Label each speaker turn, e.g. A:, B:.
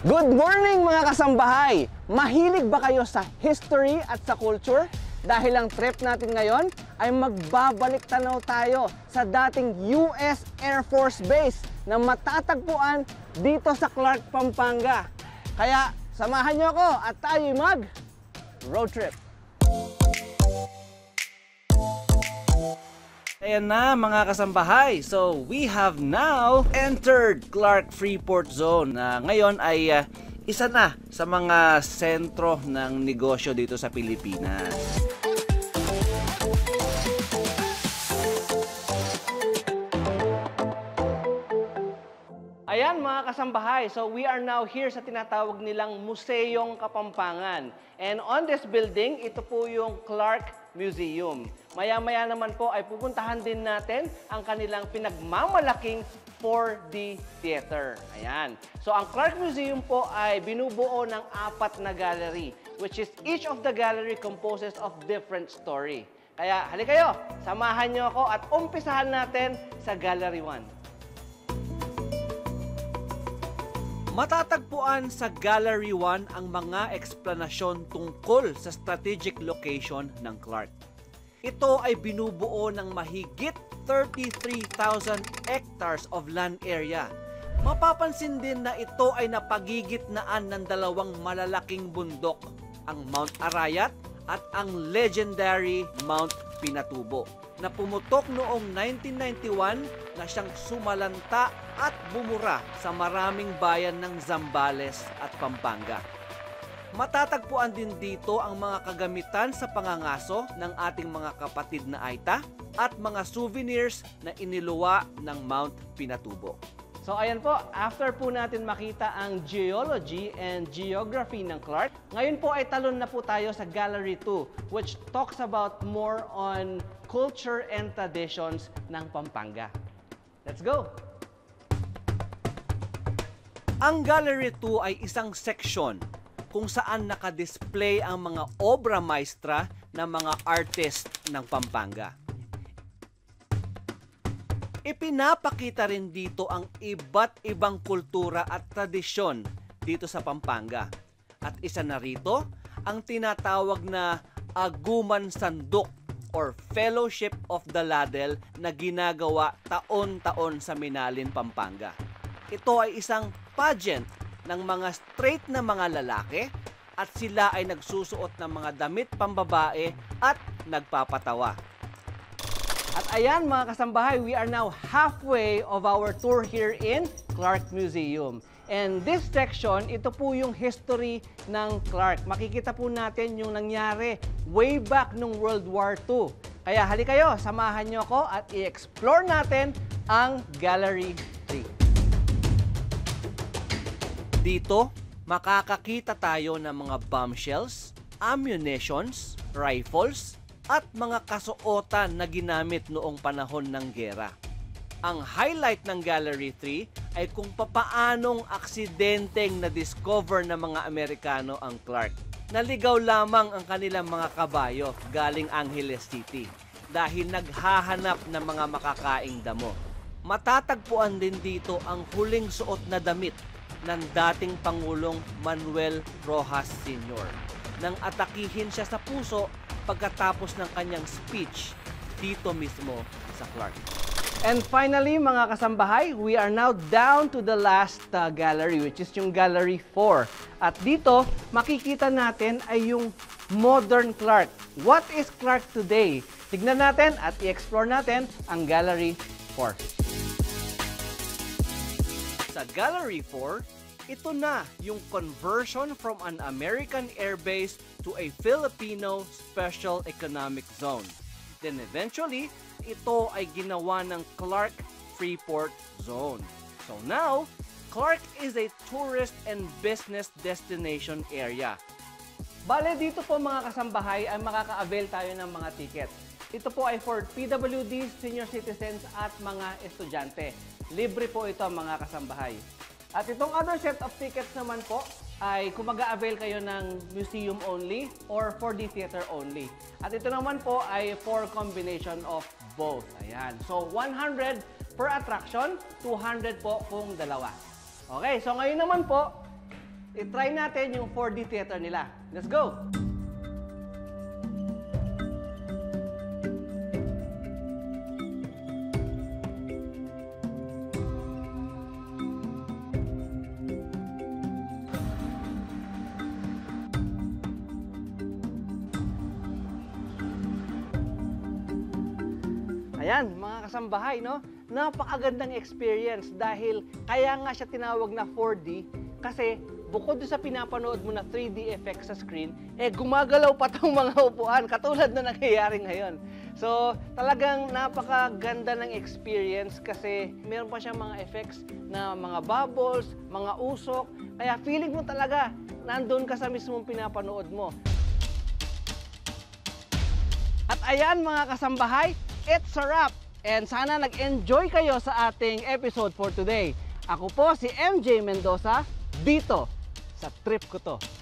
A: Good morning mga kasambahay! Mahilig ba kayo sa history at sa culture? Dahil ang trip natin ngayon ay magbabalik tanaw tayo sa dating US Air Force Base na matatagpuan dito sa Clark, Pampanga. Kaya samahan niyo ako at tayo'y mag-road trip! Ayan na mga kasambahay, so we have now entered Clark Freeport Zone na ngayon ay isa na sa mga sentro ng negosyo dito sa Pilipinas. Ayan mga kasambahay, so we are now here sa tinatawag nilang Museyong Kapampangan. And on this building, ito po yung Clark Museum. Maya-maya naman po ay pupuntahan din natin ang kanilang pinagmamalaking 4D Theater. Ayan. So ang Clark Museum po ay binubuo ng 4 na gallery, which is each of the gallery composes of different story. Kaya halika kayo, samahan niyo ako at umpisahan natin sa Gallery 1. Matatagpuan sa Gallery 1 ang mga eksplanasyon tungkol sa strategic location ng Clark. Ito ay binubuo ng mahigit 33,000 hectares of land area. Mapapansin din na ito ay napagigitnaan ng dalawang malalaking bundok, ang Mount Arayat at ang legendary Mount Pinatubo, na pumutok noong 1991 na siyang sumalanta at bumura sa maraming bayan ng Zambales at Pampanga. Matatagpuan din dito ang mga kagamitan sa pangangaso ng ating mga kapatid na Aita at mga souvenirs na iniluwa ng Mount Pinatubo. So ayan po, after po natin makita ang geology and geography ng Clark, ngayon po ay talon na po tayo sa Gallery 2, which talks about more on culture and traditions ng Pampanga. Let's go! Ang Gallery 2 ay isang seksyon kung saan nakadisplay ang mga obra maestra ng mga artist ng Pampanga. Ipinapakita rin dito ang iba't ibang kultura at tradisyon dito sa Pampanga. At isa na rito, ang tinatawag na Aguman Sanduk or Fellowship of the Ladle na ginagawa taon-taon sa Minalin, Pampanga. Ito ay isang pageant ng mga straight na mga lalaki at sila ay nagsusuot ng mga damit pambabae at nagpapatawa. At ayan mga kasambahay, we are now halfway of our tour here in Clark Museum. And this section, ito po yung history ng Clark. Makikita po natin yung nangyari way back nung World War II. Kaya halika kayo, samahan nyo ako at i-explore natin ang Gallery 3. Dito, makakakita tayo ng mga bombshells, ammunitions, rifles, at mga kasuotan na ginamit noong panahon ng giyera. Ang highlight ng Gallery 3 ay kung papaanong aksidenteng na-discover ng mga Amerikano ang Clark. Naligaw lamang ang kanilang mga kabayo galing Angeles City dahil naghahanap ng mga makakaing damo. Matatagpuan din dito ang huling suot na damit ng dating Pangulong Manuel Rojas Sr. nang atakihin siya sa puso pagkatapos ng kanyang speech dito mismo sa Clark. And finally mga kasambahay, we are now down to the last gallery, which is yung Gallery 4. At dito, makikita natin ay yung modern Clark. What is Clark today? Tignan natin at i-explore natin ang Gallery 4. Sa Gallery 4, ito na yung conversion from an American airbase to a Filipino Special Economic Zone. Then eventually, ito ay ginawa ng Clark Freeport Zone. So now, Clark is a tourist and business destination area. Bale, dito po mga kasambahay ay makaka-avail tayo ng mga tickets. Ito po ay for PWDs, senior citizens at mga estudyante. Libre po ito mga kasambahay. At itong other set of tickets naman po ay kung mag-a-avail kayo ng museum only or 4D theater only. At ito naman po ay for combination of both. Ayan. So 100 per attraction, 200 po kung dalawa. Okay, so ngayon naman po, I-try natin yung 4D theater nila. Let's go! Ayan, mga kasambahay, no? Napakagandang experience dahil kaya nga siya tinawag na 4D kasi bukod sa pinapanood mo na 3D effects sa screen, gumagalaw pa tong mga upuan katulad na nangyayari ngayon. So, talagang napakaganda ng experience kasi meron pa siyang mga effects na mga bubbles, mga usok, kaya feeling mo talaga nandun ka sa mismong pinapanood mo. At ayan mga kasambahay, it's a wrap! And sana nag-enjoy kayo sa ating episode for today. Ako po si MJ Mendoza, dito sa trip ko to.